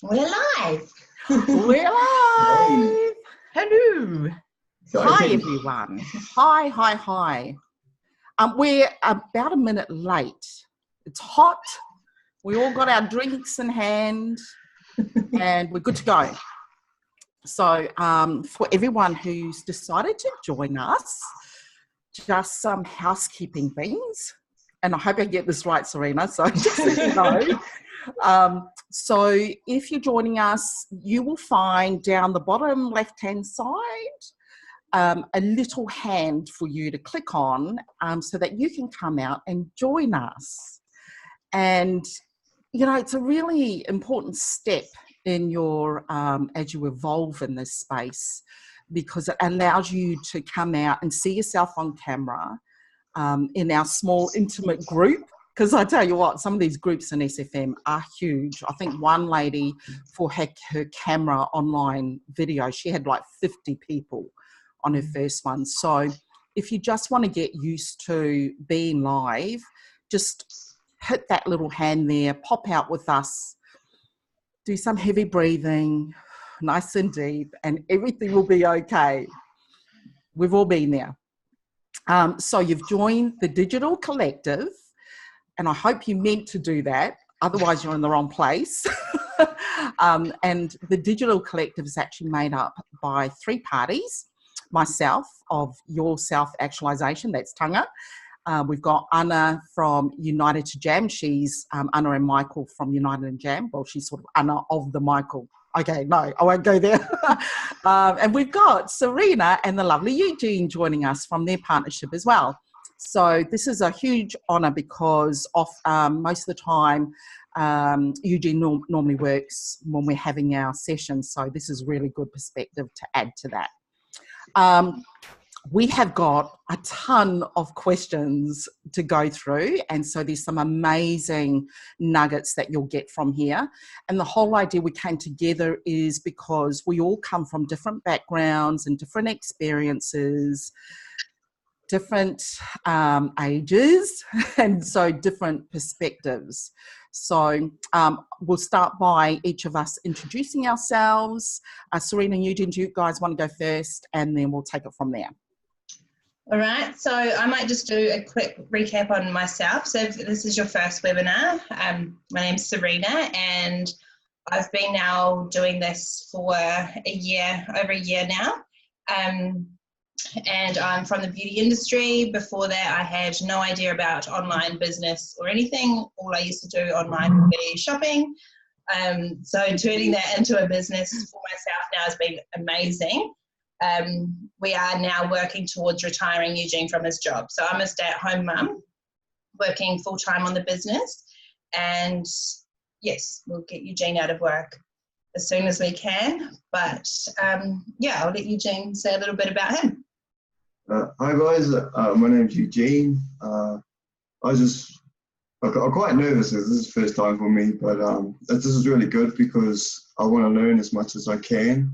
We're live. We're live. Hello. Hi, everyone. Hi. We're about a minute late. It's hot. We all got our drinks in hand and we're good to go. So for everyone who's decided to join us, just some housekeeping things. And I hope I get this right, Serena, so just so you know. So if you're joining us, you will find down the bottom left-hand side a little hand for you to click on so that you can come out and join us. And, you know, it's a really important step in your, as you evolve in this space, because it allows you to come out and see yourself on camera in our small intimate group. Because I tell you what, some of these groups in SFM are huge. I think one lady, for her camera online video, she had like 50 people on her first one. So if you just want to get used to being live, just hit that little hand there, pop out with us, do some heavy breathing, nice and deep, and everything will be okay. We've all been there. So you've joined the Digital Collective, and I hope you meant to do that. Otherwise, you're in the wrong place. And the Digital Collective is actually made up by 3 parties. Myself of Your-selfactualization, that's Taga. We've got Anna from United to Jam. She's Anna and Michael from United and Jam. Well, she's sort of Anna of the Michael. Okay, no, I won't go there. And we've got Serena and the lovely Eugene joining us from their partnership as well. So this is a huge honour because most of the time Eugene normally works when we're having our sessions. So this is really good perspective to add to that. We have got a ton of questions to go through, and so there's some amazing nuggets that you'll get from here. And the whole idea we came together is because we all come from different backgrounds and different experiences, different ages, and so different perspectives. So we'll start by each of us introducing ourselves. Serena and Eugene, do you guys want to go first? And then we'll take it from there. All right, so I might just do a quick recap on myself. So if this is your first webinar, my name's Serena, and I've been now doing this for over a year now. And I'm from the beauty industry. Before that, I had no idea about online business or anything. All I used to do online would be shopping. So turning that into a business for myself now has been amazing. We are now working towards retiring Eugene from his job. So I'm a stay-at-home mum working full-time on the business. And yes, we'll get Eugene out of work as soon as we can. But yeah, I'll let Eugene say a little bit about him. Hi guys, my name's Eugene. I'm quite nervous because this is the first time for me, but this is really good because I want to learn as much as I can.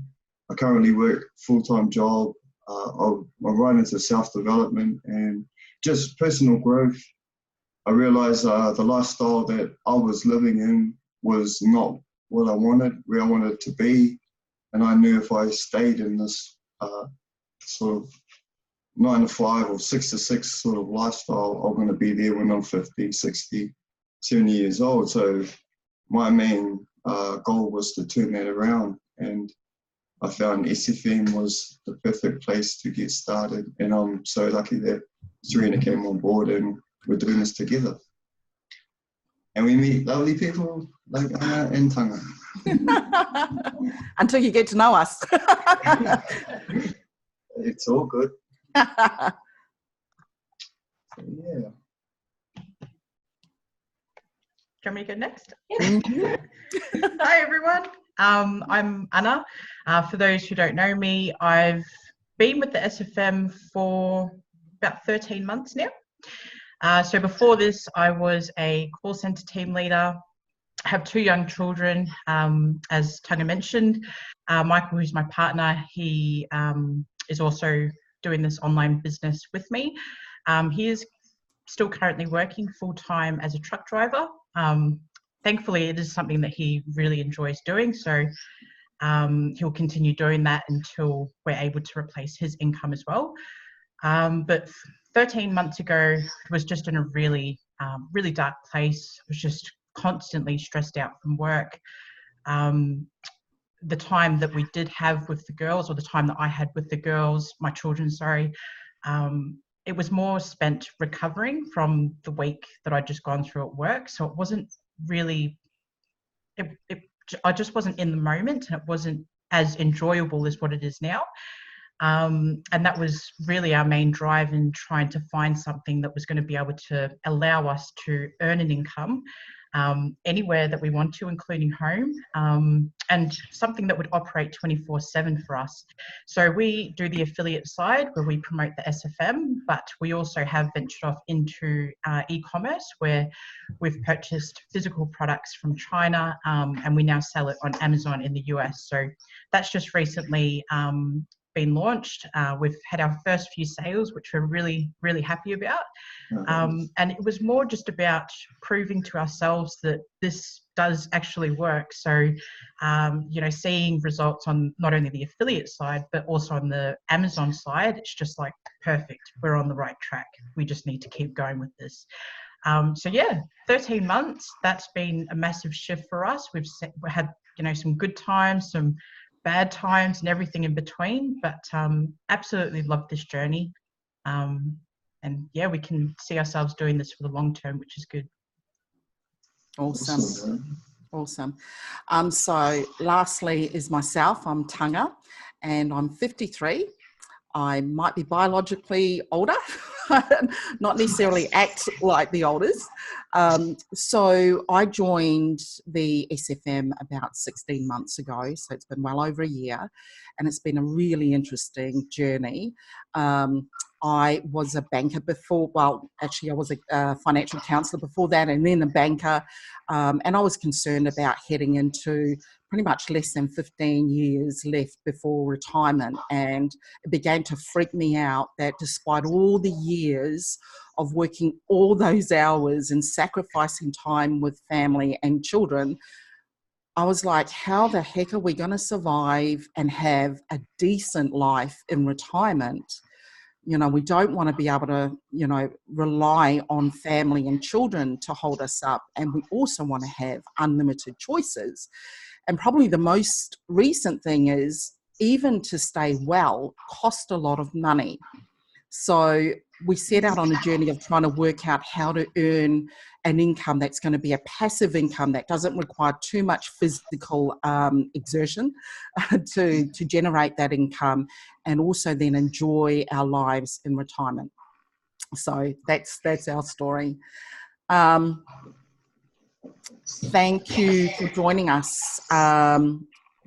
I currently work full-time job. I'm right into self-development and just personal growth. I realized the lifestyle that I was living in was not what I wanted, where I wanted to be. And I knew if I stayed in this sort of 9 to 5 or 6 to 6 sort of lifestyle, I'm going to be there when I'm 50, 60, 70 years old. So my main goal was to turn that around, and I found SFM was the perfect place to get started. And I'm so lucky that Serena came on board and we're doing this together. And we meet lovely people like Anna and Taga. Until you get to know us. It's all good. So, yeah. Do you want me to go next? Hi everyone, I'm Anna. For those who don't know me, I've been with the SFM for about 13 months now. So before this, I was a call centre team leader. I have 2 young children, as Taga mentioned. Michael, who's my partner, he is also doing this online business with me. He is still currently working full-time as a truck driver. thankfully, it is something that he really enjoys doing. So he'll continue doing that until we're able to replace his income as well. But 13 months ago, it was just in a really, really dark place. I was just constantly stressed out from work. The time that we did have with the girls, or the time that I had with the girls, my children, sorry, it was more spent recovering from the week that I'd just gone through at work. So it wasn't really, I just wasn't in the moment, and it wasn't as enjoyable as what it is now. And that was really our main drive in trying to find something that was going to be able to allow us to earn an income anywhere that we want to, including home, and something that would operate 24/7 for us. So we do the affiliate side where we promote the SFM, but we also have ventured off into e-commerce, where we've purchased physical products from China, and we now sell it on Amazon in the US. So that's just recently been launched. We've had our first few sales, which we're really, really happy about. And it was more just about proving to ourselves that this does actually work. So, you know, seeing results on not only the affiliate side, but also on the Amazon side, it's just like, perfect, we're on the right track. We just need to keep going with this. So yeah, 13 months, that's been a massive shift for us. We had, you know, some good times, some bad times, and everything in between, but absolutely love this journey. And yeah, we can see ourselves doing this for the long term, which is good. Awesome. Awesome. So lastly is myself. I'm Taga, and I'm 53. I might be biologically older, not necessarily act like the oldest. So I joined the SFM about 16 months ago, so it's been well over a year, and it's been a really interesting journey. I was a banker before, well, actually I was a financial counsellor before that, and then a banker, and I was concerned about heading into pretty much less than 15 years left before retirement, and it began to freak me out that despite all the years of working all those hours and sacrificing time with family and children, I was like, how the heck are we going to survive and have a decent life in retirement? You know, we don't want to be able to, you know, rely on family and children to hold us up. And we also want to have unlimited choices. And probably the most recent thing is, even to stay well cost a lot of money. So we set out on a journey of trying to work out how to earn an income that's going to be a passive income that doesn't require too much physical exertion to generate that income, and also then enjoy our lives in retirement. So that's our story. Thank you for joining us.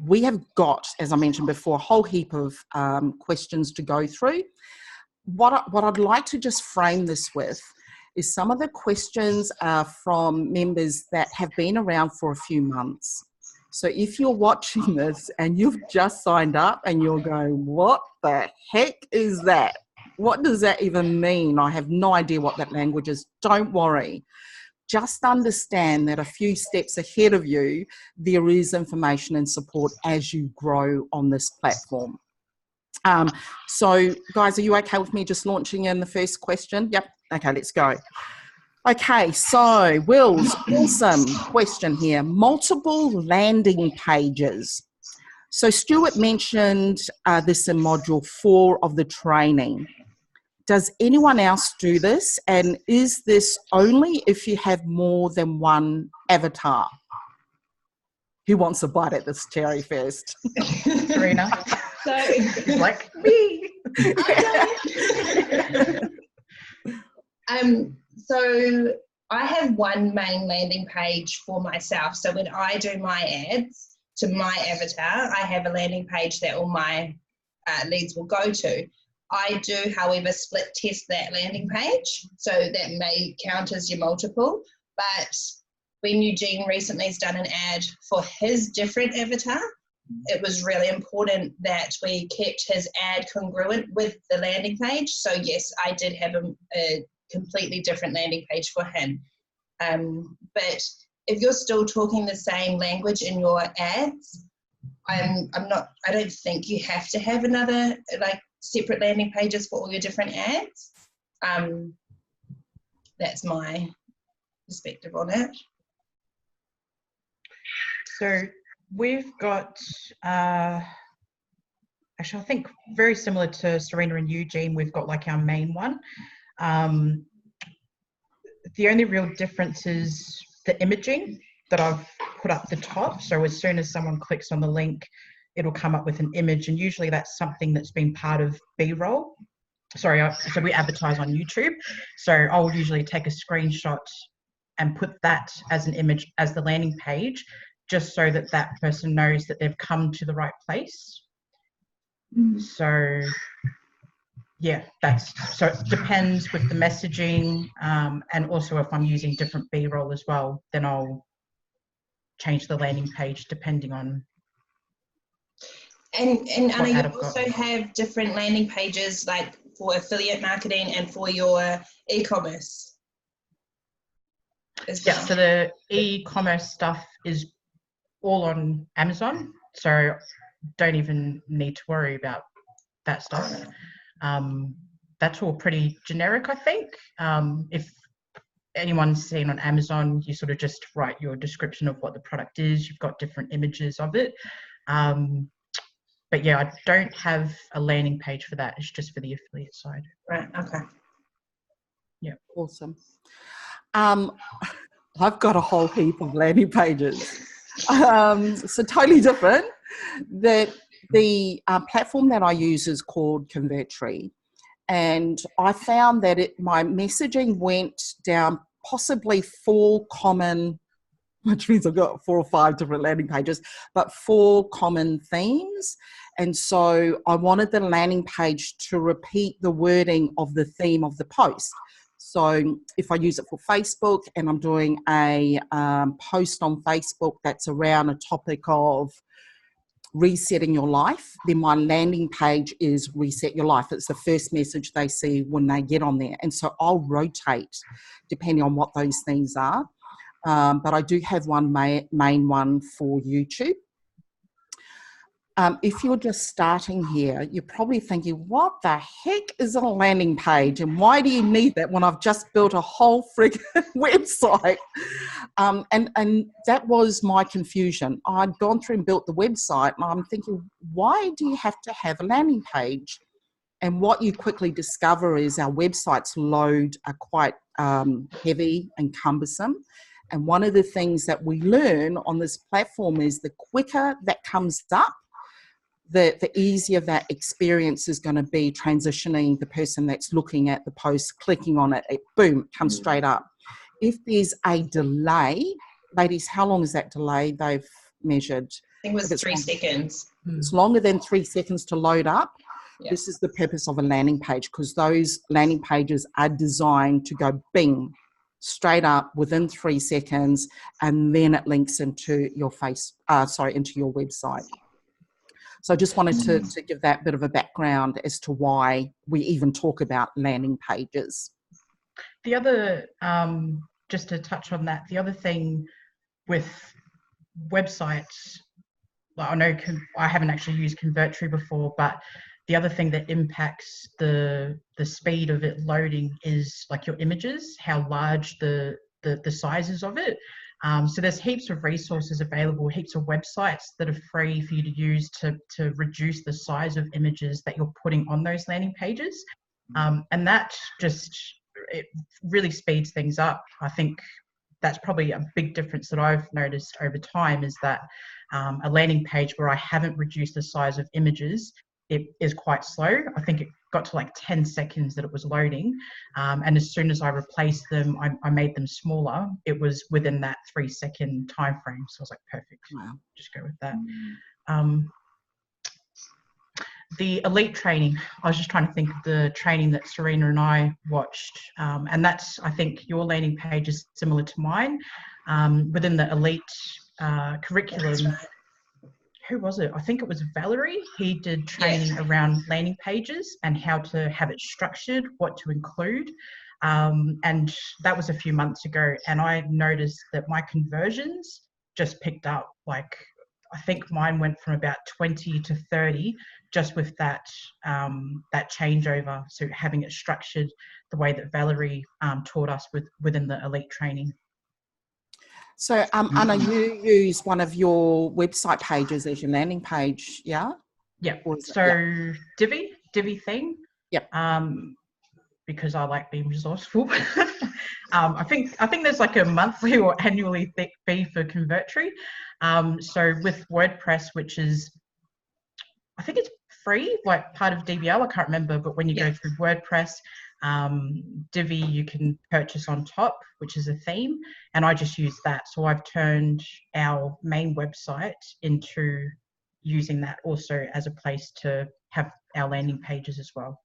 We have got, as I mentioned before, a whole heap of questions to go through. What I'd like to just frame this with is some of the questions are from members that have been around for a few months. So if you're watching this and you've just signed up and you're going, what the heck is that? What does that even mean? I have no idea what that language is. Don't worry. Just understand that a few steps ahead of you, there is information and support as you grow on this platform. So guys, are you okay with me just launching in the first question? Yep. Okay, let's go. Okay, so Will's awesome question here. Multiple landing pages. So Stuart mentioned this in module 4 of the training. Does anyone else do this? And is this only if you have more than one avatar? Who wants a bite at this cherry first? Serena. Like me. So I have one main landing page for myself. So when I do my ads to my avatar, I have a landing page that all my leads will go to. I do, however, split test that landing page, so that may count as your multiple. But when Eugene recently has done an ad for his different avatar, it was really important that we kept his ad congruent with the landing page. So yes, I did have a completely different landing page for him. But if you're still talking the same language in your ads, I don't think you have to have another like separate landing pages for all your different ads. That's my perspective on it. So we've got, actually I think very similar to Serena and Eugene, we've got like our main one. The only real difference is the imaging that I've put up the top. So as soon as someone clicks on the link, it'll come up with an image, and usually that's something that's been part of B-roll. Sorry, so we advertise on YouTube. So I'll usually take a screenshot and put that as an image as the landing page, just so that that person knows that they've come to the right place. So yeah, so it depends with the messaging, and also if I'm using different B-roll as well, then I'll change the landing page depending on. And Anna, you also have different landing pages like for affiliate marketing and for your e-commerce. Yeah, so the e-commerce stuff is all on Amazon, so don't even need to worry about that stuff. That's all pretty generic, I think. If anyone's seen on Amazon, you sort of just write your description of what the product is. You've got different images of it. But yeah, I don't have a landing page for that. It's just for the affiliate side. Right, okay. Yeah, awesome. I've got a whole heap of landing pages. So totally different. The platform that I use is called Convertry. And I found that my messaging went down possibly 4 common, which means I've got 4 or 5 different landing pages, but 4 common themes. And so I wanted the landing page to repeat the wording of the theme of the post. So if I use it for Facebook and I'm doing a post on Facebook that's around a topic of resetting your life, then my landing page is reset your life. It's the first message they see when they get on there. And so I'll rotate depending on what those things are. But I do have one main one for YouTube. If you're just starting here, you're probably thinking, what the heck is a landing page? And why do you need that when I've just built a whole friggin' website? And that was my confusion. I'd gone through and built the website, and I'm thinking, why do you have to have a landing page? And what you quickly discover is our websites load are quite heavy and cumbersome. And one of the things that we learn on this platform is the quicker that comes up, the easier that experience is going to be transitioning the person that's looking at the post, clicking on it, boom, it comes straight up. If there's a delay, ladies, how long is that delay they've measured? I think it was 3 seconds. It's longer than 3 seconds to load up. Yeah. This is the purpose of a landing page, because those landing pages are designed to go bing, straight up within 3 seconds, and then it links into your into your website. So I just wanted to give that bit of a background as to why we even talk about landing pages. The other, just to touch on that, the other thing with websites, I know I haven't actually used Convertry before, but the other thing that impacts the speed of it loading is like your images, how large the sizes of it. So there's heaps of resources available, heaps of websites that are free for you to use to reduce the size of images that you're putting on those landing pages. And that it really speeds things up. I think that's probably a big difference that I've noticed over time, is that a landing page where I haven't reduced the size of images, it is quite slow. I think it got to like 10 seconds that it was loading. And as soon as I replaced them, I made them smaller. It was within that 3 second time frame. So I was like, perfect. Wow. Just go with that. The elite training, I was just trying to think of the training that Serena and I watched. And that's, I think your landing page is similar to mine. Within the elite curriculum, who was it? I think it was Valerie. He did training around landing pages and how to have it structured, what to include. And that was a few months ago. And I noticed that my conversions just picked up. Like, I think mine went from about 20 to 30 just with that that changeover. So having it structured the way that Valerie taught us within the elite training. So, Anna, you use one of your website pages as your landing page, yeah? Yeah. So Divi theme. Yep. Because I like being resourceful. I think there's like a monthly or annually fee for Convertry. So with WordPress, which is, I think it's free, like part of DBL, I can't remember, but when you go through WordPress, Divi you can purchase on top, which is a theme, and I just use that. So I've turned our main website into using that also as a place to have our landing pages as well.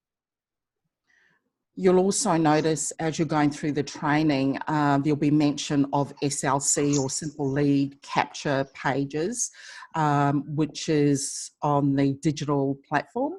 You'll also notice as you're going through the training, there'll be mention of SLC or simple lead capture pages, which is on the digital platform.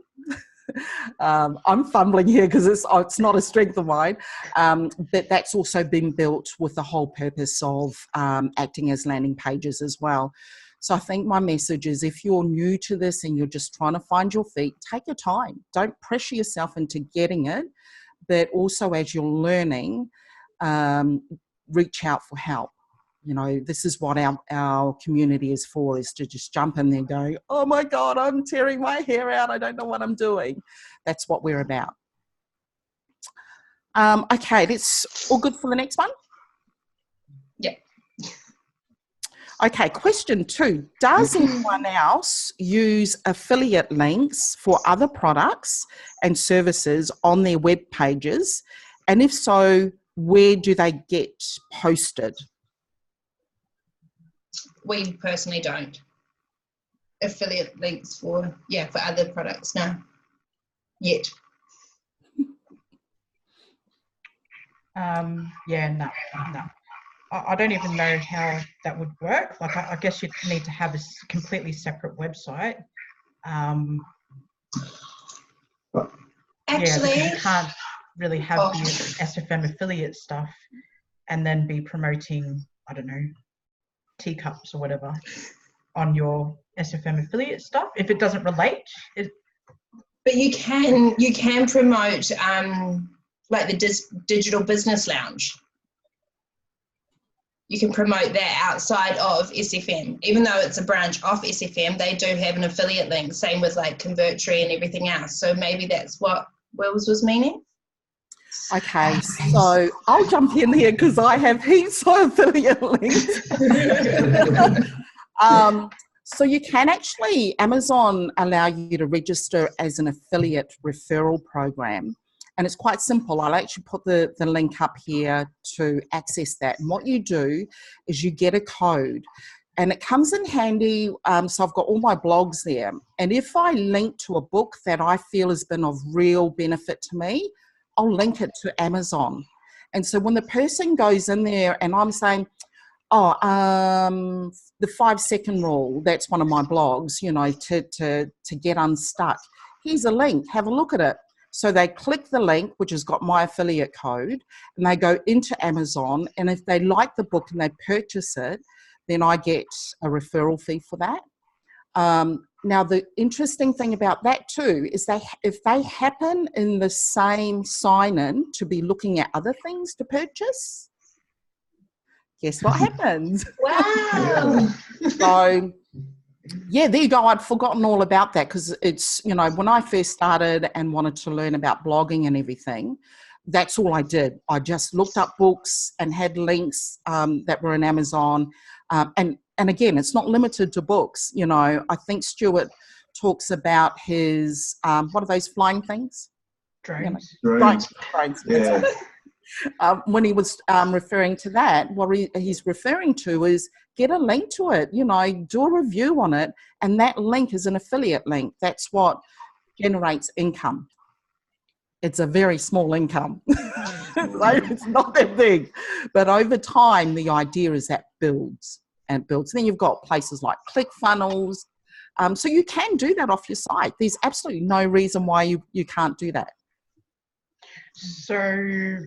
I'm fumbling here because it's not a strength of mine, but that's also been built with the whole purpose of acting as landing pages as well. So I think my message is, if you're new to this and you're just trying to find your feet, take your time. Don't pressure yourself into getting it, but also as you're learning, reach out for help. You know, this is what our community is for, is to just jump in there and go, oh my God, I'm tearing my hair out. I don't know what I'm doing. That's what we're about. Okay, that's all good for the next one? Yeah. Okay, question 2. Does anyone else use affiliate links for other products and services on their web pages? And if so, where do they get posted? We personally don't. Affiliate links for other products, no. Yet. No. I don't even know how that would work. Like, I guess you'd need to have a completely separate website. Actually, you can't really have the SFM affiliate stuff and then be promoting, I don't know, teacups or whatever on your SFM affiliate stuff if it doesn't relate. But you can promote like the digital business lounge. You can promote that outside of SFM. Even though it's a branch off SFM, they do have an affiliate link, same with like Convertry and everything else. So maybe that's what Wills was meaning. Okay, so I'll jump in here because I have heaps of affiliate links. So you can actually, Amazon allow you to register as an affiliate referral program. And it's quite simple. I'll actually put the link up here to access that. And what you do is you get a code. And it comes in handy. So I've got all my blogs there. And if I link to a book that I feel has been of real benefit to me, I'll link it to Amazon. And so when the person goes in there and I'm saying, the 5-second rule, that's one of my blogs, you know, to get unstuck. Here's a link, have a look at it. So they click the link, which has got my affiliate code, and they go into Amazon. And if they like the book and they purchase it, then I get a referral fee for that. Now, the interesting thing about that too is if they happen in the same sign-in to be looking at other things to purchase, guess what happens? Wow. So, yeah, there you go. I'd forgotten all about that because it's, you know, when I first started and wanted to learn about blogging and everything, that's all I did. I just looked up books and had links that were in Amazon. And again, it's not limited to books. You know, I think Stuart talks about his, what are those flying things? Drones. You know, drones. Yeah. When he was referring to that, what he's referring to is get a link to it, you know, do a review on it, and that link is an affiliate link. That's what generates income. It's a very small income. Like, it's not that big. But over time, the idea is that builds and builds. Then you've got places like ClickFunnels. So you can do that off your site. There's absolutely no reason why you can't do that. So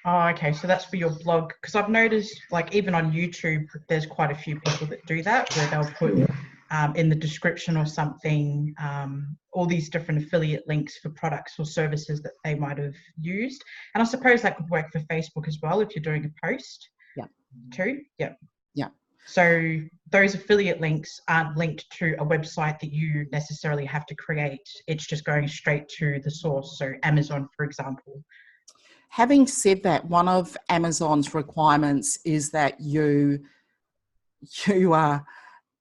Oh, okay. So that's for your blog. Because I've noticed, like, even on YouTube, there's quite a few people that do that, where they'll put in the description or something, all these different affiliate links for products or services that they might have used. And I suppose that could work for Facebook as well if you're doing a post. Yeah. Too. Yeah. Yeah. So those affiliate links aren't linked to a website that you necessarily have to create. It's just going straight to the source. So Amazon, for example. Having said that, one of Amazon's requirements is that you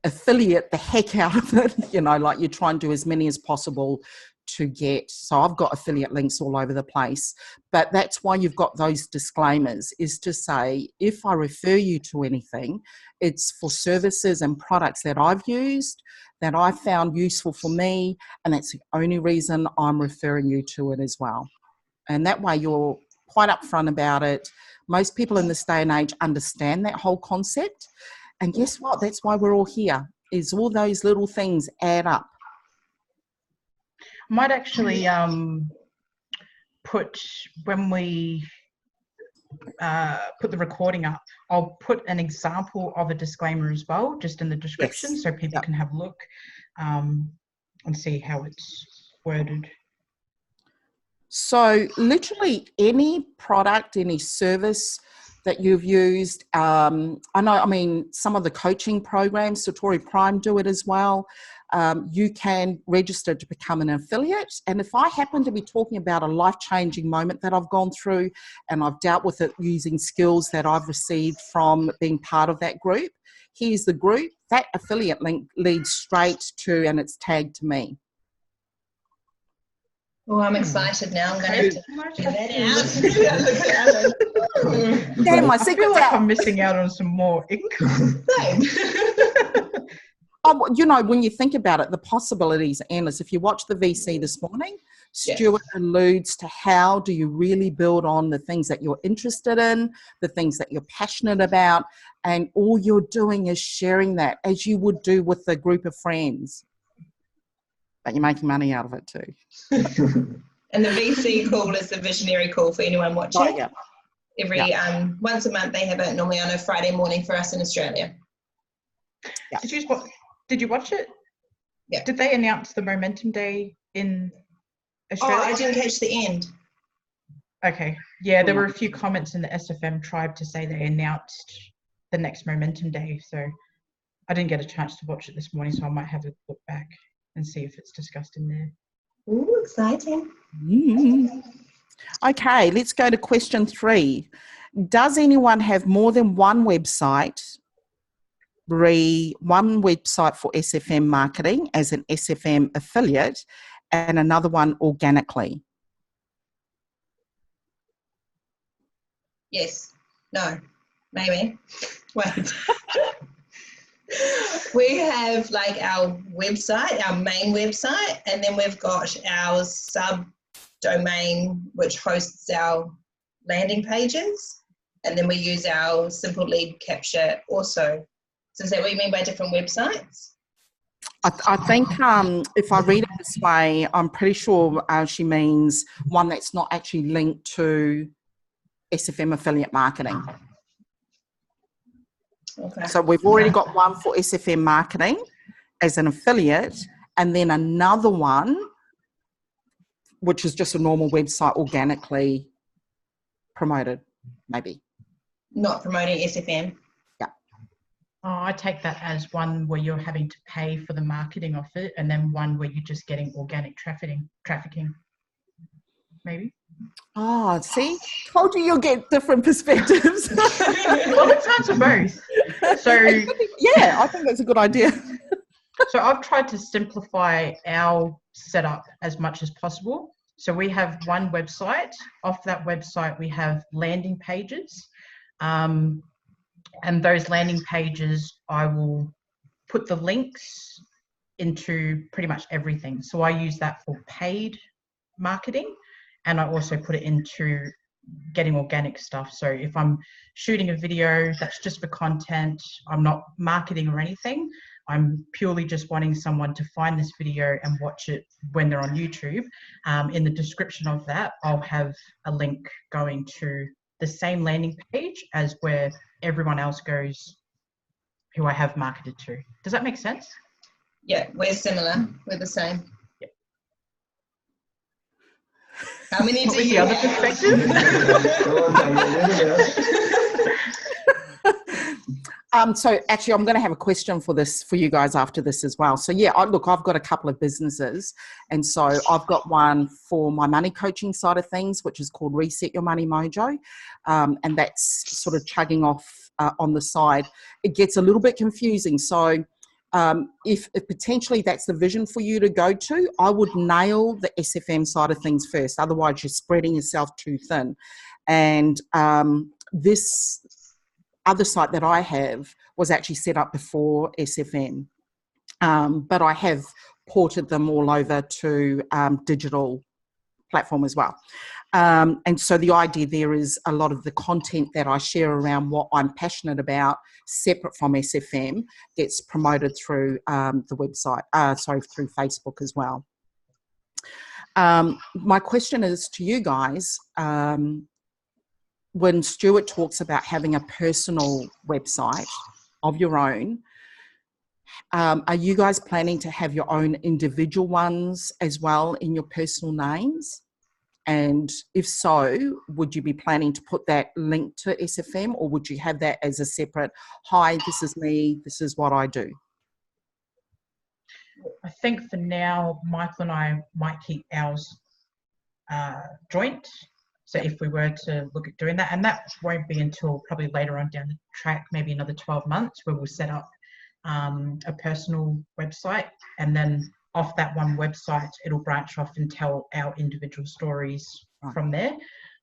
affiliate the heck out of it, you know, like you try and do as many as possible to get. So I've got affiliate links all over the place, but that's why you've got those disclaimers, is to say, if I refer you to anything, it's for services and products that I've used, that I found useful for me, and that's the only reason I'm referring you to it as well. And that way you're quite upfront about it. Most people in this day and age understand that whole concept. And guess what? That's why we're all here, is all those little things add up. I might actually put, when we put the recording up, I'll put an example of a disclaimer as well, just in the description, Yes. so people can have a look and see how it's worded. So literally any product, any service that you've used, I mean, some of the coaching programs, Satori Prime do it as well. You can register to become an affiliate. And if I happen to be talking about a life-changing moment that I've gone through and I've dealt with it using skills that I've received from being part of that group, here's the group. That affiliate link leads straight to, and it's tagged to me. Oh, I'm excited now. I'm going to get that out. Damn, my I feel secret's like out. I'm missing out on some more income. Oh, you know, when you think about it, the possibilities are endless. If you watch the VC this morning, Stuart alludes to how do you really build on the things that you're interested in, the things that you're passionate about, and all you're doing is sharing that as you would do with a group of friends. But you're making money out of it too. And the VC call is the visionary call for anyone watching. Oh, yeah. Every once a month they have it, normally on a Friday morning for us in Australia. Yeah. Did you watch it? Yeah. Did they announce the Momentum Day in Australia? Oh, I didn't catch the end. Okay. Yeah, there were a few comments in the SFM tribe to say they announced the next Momentum Day. So I didn't get a chance to watch it this morning, so I might have a look back and see if it's discussed in there. Ooh, exciting. Okay, let's go to question 3. Does anyone have more than one website? One website for SFM marketing as an SFM affiliate and another one organically? Yes. No. Maybe. Wait. We have like our website, our main website, and then we've got our subdomain which hosts our landing pages, and then we use our simple lead capture also. So is that what you mean by different websites? I think if I read it this way, I'm pretty sure she means one that's not actually linked to SFM affiliate marketing. Okay. So we've already got one for SFM marketing as an affiliate, and then another one, which is just a normal website organically promoted, maybe. Not promoting SFM. Yeah. Oh, I take that as one where you're having to pay for the marketing of it, and then one where you're just getting organic trafficking, maybe. Oh, see? Told you you'll get different perspectives. Well, let's answer both. So yeah, I think that's a good idea. So I've tried to simplify our setup as much as possible. So we have one website. Off that website, we have landing pages. And those landing pages, I will put the links into pretty much everything. So I use that for paid marketing, and I also put it into getting organic stuff. So if I'm shooting a video that's just for content, I'm not marketing or anything, I'm purely just wanting someone to find this video and watch it when they're on YouTube. In the description of that, I'll have a link going to the same landing page as where everyone else goes who I have marketed to. Does that make sense? Yeah, we're similar. We're the same. Yep. How many What do was you the other have? perspective? So actually, I'm going to have a question for you guys after this as well. So yeah, look, I've got a couple of businesses, and so I've got one for my money coaching side of things, which is called Reset Your Money Mojo, and that's sort of chugging off on the side. It gets a little bit confusing, so if potentially that's the vision for you to go to, I would nail the SFM side of things first. Otherwise, you're spreading yourself too thin. And this other site that I have was actually set up before SFM, but I have ported them all over to digital platform as well. And so the idea there is a lot of the content that I share around what I'm passionate about, separate from SFM, gets promoted through the website, through Facebook as well. My question is to you guys, when Stuart talks about having a personal website of your own, are you guys planning to have your own individual ones as well in your personal names? And if so, would you be planning to put that link to SFM, or would you have that as a separate, hi, this is me, this is what I do? I think for now, Michael and I might keep ours joint. So if we were to look at doing that, and that won't be until probably later on down the track, maybe another 12 months, where we'll set up a personal website, and then off that one website, it'll branch off and tell our individual stories from there.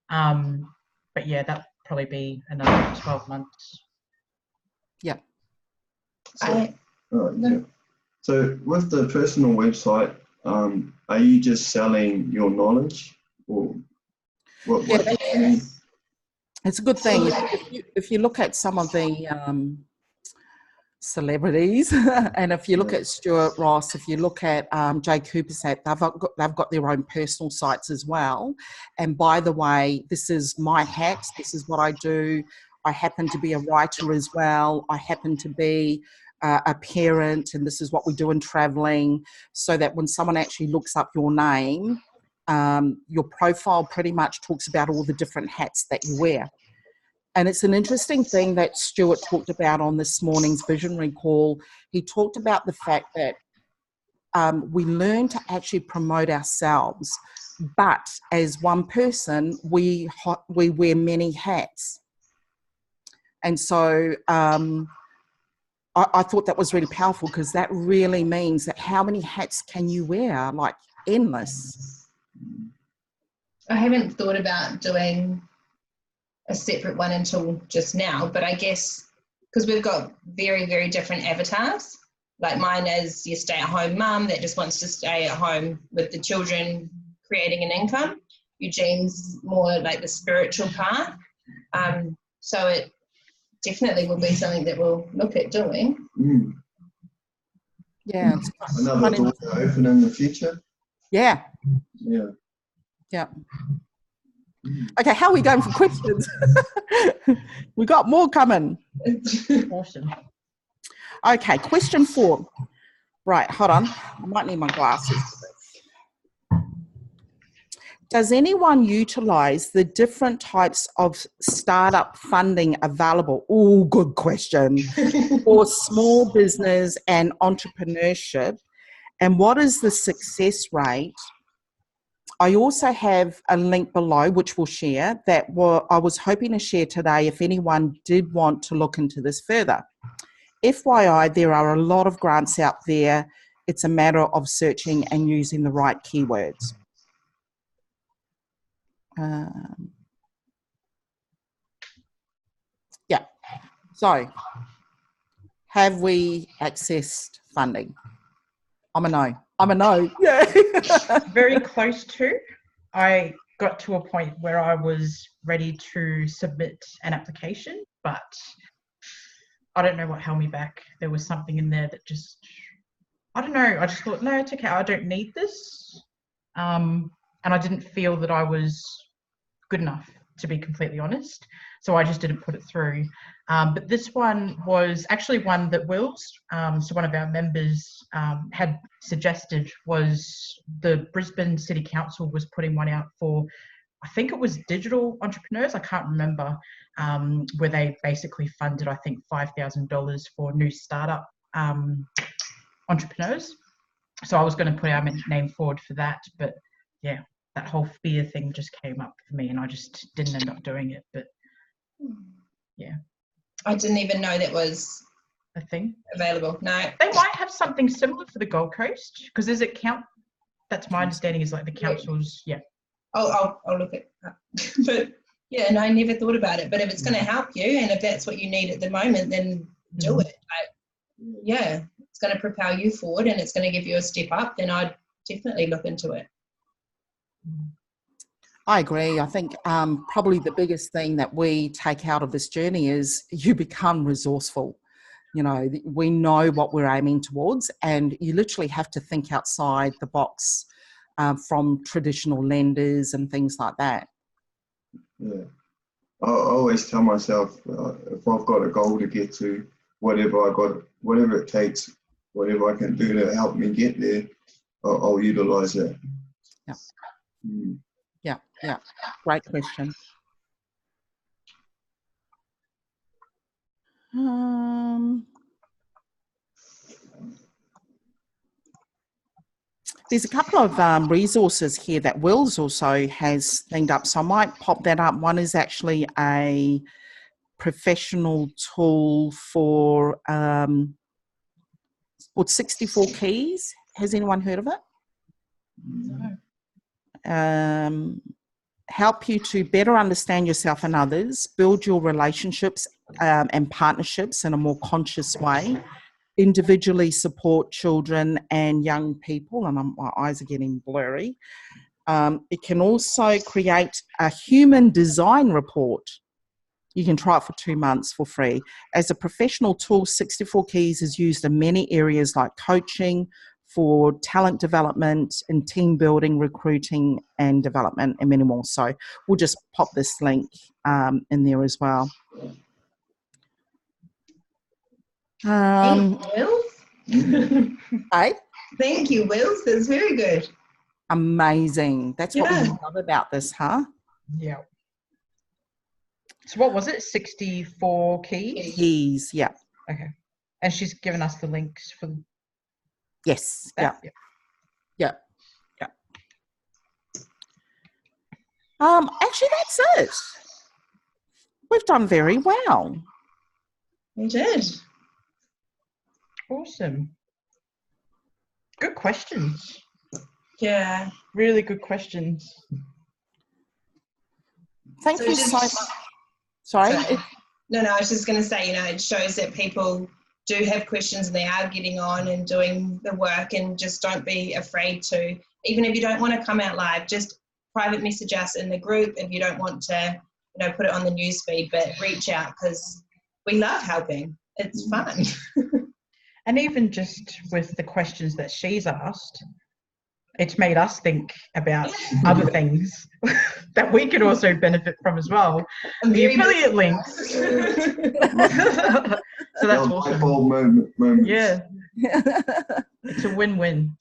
But yeah, that'll probably be another 12 months. Yeah. So with the personal website, are you just selling your knowledge, or what? It's a good thing. If you look at some of the celebrities, and if you look at Stuart Ross, if you look at Jay Cooper's, they've got their own personal sites as well. And by the way, this is my hat. This is what I do. I happen to be a writer as well. I happen to be a parent, and this is what we do in traveling, so that when someone actually looks up your name, your profile pretty much talks about all the different hats that you wear. And it's an interesting thing that Stuart talked about on this morning's visionary call. He talked about the fact that we learn to actually promote ourselves, but as one person, we wear many hats. And so I thought that was really powerful, because that really means that how many hats can you wear? Like endless. I haven't thought about doing a separate one until just now, but I guess because we've got very, very different avatars. Like mine is your stay-at-home mum that just wants to stay at home with the children, creating an income. Eugene's more like the spiritual part. So it definitely will be something that we'll look at doing. Yeah. Another door to open in the future. Yeah. Yeah. Yeah. Okay, how are we going for questions? We got more coming. Awesome. Okay, question 4. Right, hold on. I might need my glasses for this. Does anyone utilize the different types of startup funding available? Oh, good question. For small business and entrepreneurship, and what is the success rate? I also have a link below, which we'll share, that I was hoping to share today if anyone did want to look into this further. FYI, there are a lot of grants out there. It's a matter of searching and using the right keywords. Yeah. So, have we accessed funding? I'm a no. I'm a no. Yeah. Very close to. I got to a point where I was ready to submit an application, but I don't know what held me back. There was something in there that just, I don't know. I just thought, no, it's okay. I don't need this. And I didn't feel that I was good enough to be completely honest. So I just didn't put it through. But this one was actually one that Wills, so one of our members, had suggested. Was the Brisbane City Council was putting one out for, I think it was digital entrepreneurs, I can't remember, where they basically funded, I think, $5,000 for new startup entrepreneurs. So I was going to put our name forward for that, but yeah, that whole fear thing just came up for me and I just didn't end up doing it. But yeah. I didn't even know that was a thing available. No. They might have something similar for the Gold Coast, because does it count? That's my understanding, is like the councils, yeah. I'll look at that. But yeah, no, I never thought about it. But if it's going to help you and if that's what you need at the moment, then do it. Yeah, it's going to propel you forward and it's going to give you a step up, then I'd definitely look into it. I agree. I think probably the biggest thing that we take out of this journey is you become resourceful. You know, we know what we're aiming towards, and you literally have to think outside the box from traditional lenders and things like that. Yeah. I always tell myself, if I've got a goal to get to, whatever it takes, whatever I can do to help me get there, I'll utilize it. Yeah. Yeah. Great question. There's a couple of resources here that Wills also has linked up, so I might pop that up. One is actually a professional tool for 64 keys. Has anyone heard of it? No. Help you to better understand yourself and others, build your relationships and partnerships in a more conscious way, individually support children and young people, and my eyes are getting blurry. It can also create a human design report. You can try it for 2 months for free. As a professional tool, 64 Keys is used in many areas like coaching, for talent development and team building, recruiting and development, and many more. So we'll just pop this link in there as well. Wills? Hey? Thank you, Wills. That's very good. Amazing. That's what we love about this, huh? Yeah. So what was it? 64 keys? Keys, yeah. Okay. And she's given us the links for... Yes, that? Yeah. Actually, that's it. We've done very well. We did. Awesome. Good questions. Yeah. Really good questions. Thank you so much. Sorry? No, I was just going to say, it shows that people do have questions and they are getting on and doing the work, and just don't be afraid to, even if you don't want to come out live, just private message us in the group if you don't want to, put it on the newsfeed, but reach out, because we love helping. It's fun. And even just with the questions that she's asked, it's made us think about other things that we could also benefit from as well. The affiliate links. So that's awesome. Moment. Yeah. It's a win-win.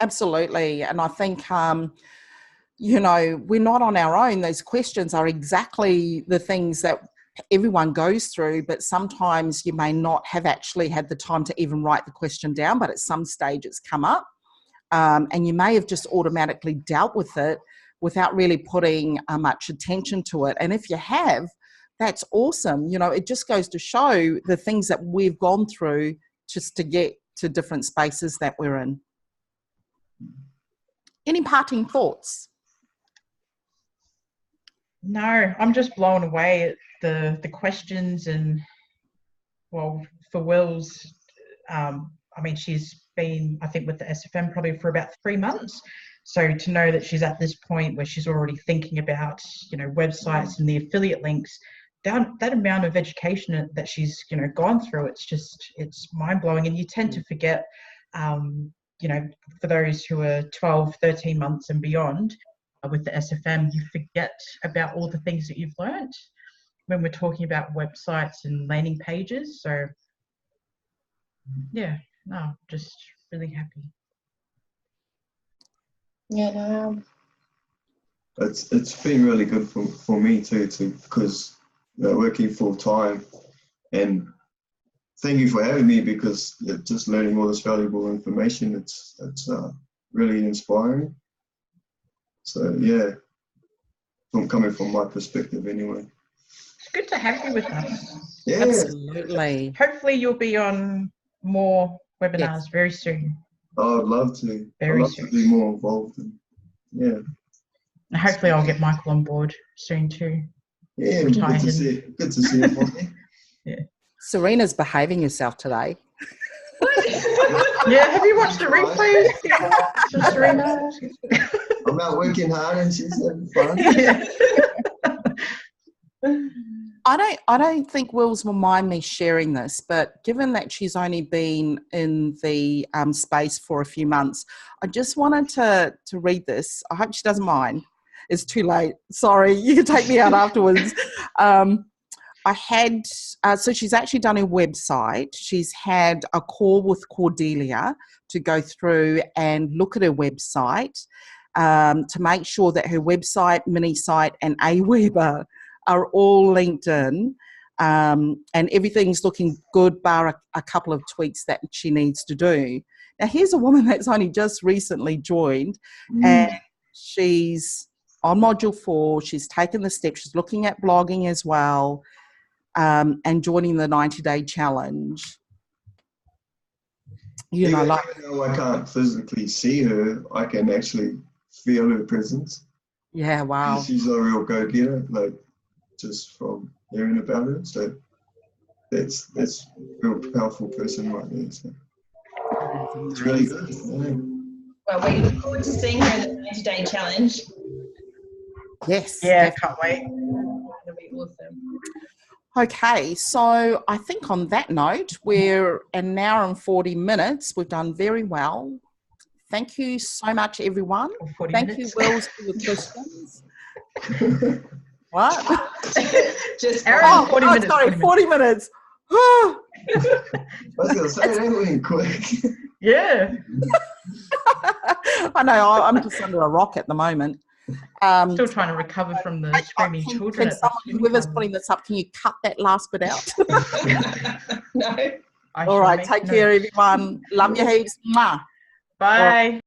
Absolutely. And I think, we're not on our own. Those questions are exactly the things that everyone goes through, but sometimes you may not have actually had the time to even write the question down, but at some stage it's come up. And you may have just automatically dealt with it without really putting much attention to it. And if you have, that's awesome. It just goes to show the things that we've gone through just to get to different spaces that we're in. Any parting thoughts? No, I'm just blown away at the questions, and well, for Wills, she's been, I think, with the SFM probably for about 3 months. So to know that she's at this point where she's already thinking about, websites and the affiliate links, that amount of education that she's, gone through, it's mind blowing. And you tend to forget, for those who are 12, 13 months and beyond, with the SFM, you forget about all the things that you've learnt when we're talking about websites and landing pages. So yeah, no, just really happy. Yeah, no. It's been really good for me too, because working full time, and thank you for having me, because just learning all this valuable information, it's really inspiring. So yeah, from coming from my perspective anyway. It's good to have you with us. Yeah, Absolutely. Hopefully you'll be on more webinars very soon. I'd love to. Very I'd love soon. to be more involved. And Hopefully I'll get Michael on board soon too. yeah, good to see. Good to see you, Bonnie. Yeah. Serena's behaving herself today. Yeah, have you watched the replays? Serena? I'm out working hard and she's having fun. Yeah. I don't think Wills will mind me sharing this, but given that she's only been in the space for a few months, I just wanted to read this. I hope she doesn't mind. It's too late. Sorry, you can take me out afterwards. I had, so she's actually done her website. She's had a call with Cordelia to go through and look at her website to make sure that her website, mini site, and Aweber are all linked in, and everything's looking good, bar a couple of tweaks that she needs to do. Now, here's a woman that's only just recently joined, and she's on module 4. She's taken the step. She's looking at blogging as well, and joining the 90-day challenge. You know, like, even though I can't physically see her, I can actually feel her presence. yeah, wow. She's a real go-getter, like, just from hearing about her. So that's a real powerful person right there. So it's really good. Yeah. Well, we look forward to seeing her in the 90-day challenge. Yes. Yeah, definitely. can't wait. That'll be awesome. Okay, so I think on that note, we're an hour and 40 minutes. We've done very well. Thank you so much, everyone. Thank you, Wills, for your questions. What? Just Aaron, 40 minutes. Sorry, 40 minutes. I was going to say, that went quick. Yeah. I know, I'm just under a rock at the moment. Still trying to recover from the screaming children. Can someone, whoever's putting this up, can you cut that last bit out? No. All right, take care, everyone. Love you heaps. Mwah. Bye.